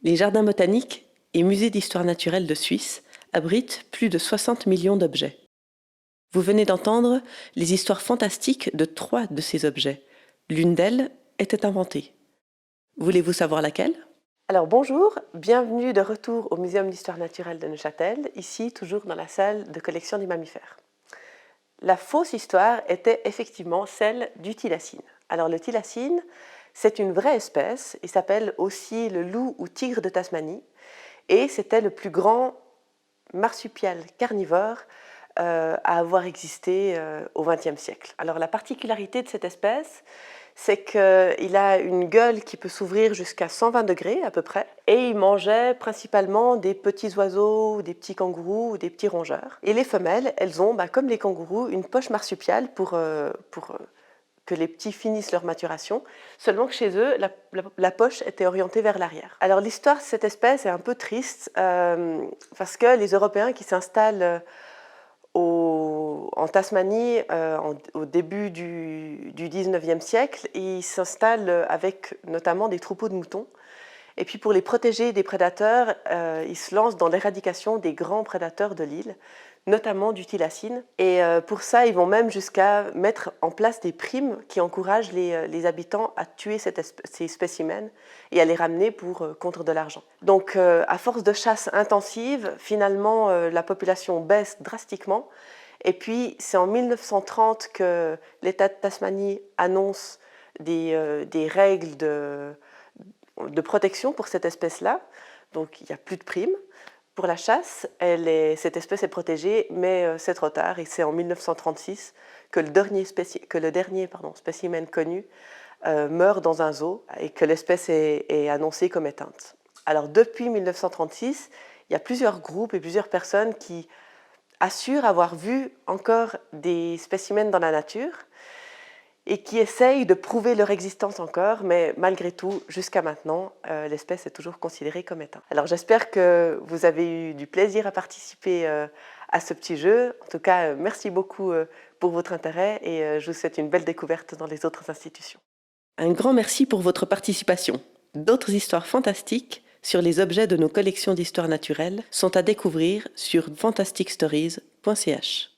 Les jardins botaniques et musées d'histoire naturelle de Suisse abritent plus de 60 millions d'objets. Vous venez d'entendre les histoires fantastiques de 3 de ces objets. L'une d'elles était inventée. Voulez-vous savoir laquelle? Alors bonjour, bienvenue de retour au Muséum d'histoire naturelle de Neuchâtel, ici toujours dans la salle de collection des mammifères. La fausse histoire était effectivement celle du thylacine. Alors le thylacine, c'est une vraie espèce, il s'appelle aussi le loup ou tigre de Tasmanie, et c'était le plus grand marsupial carnivore à avoir existé au XXe siècle. Alors la particularité de cette espèce, c'est qu'il a une gueule qui peut s'ouvrir jusqu'à 120 degrés à peu près, et il mangeait principalement des petits oiseaux, des petits kangourous ou des petits rongeurs. Et les femelles, elles ont, comme les kangourous, une poche marsupiale pour que les petits finissent leur maturation, seulement que chez eux, la poche était orientée vers l'arrière. Alors l'histoire de cette espèce est un peu triste, parce que les Européens qui s'installent en Tasmanie au début du 19e siècle, ils s'installent avec notamment des troupeaux de moutons. Et puis pour les protéger des prédateurs, ils se lancent dans l'éradication des grands prédateurs de l'île, notamment du thylacine. Et pour ça, ils vont même jusqu'à mettre en place des primes qui encouragent les habitants à tuer ces spécimens et à les ramener contre de l'argent. Donc à force de chasse intensive, finalement, la population baisse drastiquement. Et puis c'est en 1930 que l'État de Tasmanie annonce des règles de protection pour cette espèce-là. Donc il n'y a plus de primes. Pour la chasse, cette espèce est protégée, mais c'est trop tard. Et c'est en 1936 que le dernier spécimen connu meurt dans un zoo et que l'espèce est annoncée comme éteinte. Alors depuis 1936, il y a plusieurs groupes et plusieurs personnes qui assurent avoir vu encore des spécimens dans la nature et qui essayent de prouver leur existence encore, mais malgré tout, jusqu'à maintenant, l'espèce est toujours considérée comme éteinte. Alors j'espère que vous avez eu du plaisir à participer à ce petit jeu. En tout cas, merci beaucoup pour votre intérêt et je vous souhaite une belle découverte dans les autres institutions. Un grand merci pour votre participation. D'autres histoires fantastiques sur les objets de nos collections d'histoire naturelle sont à découvrir sur fantasticstories.ch.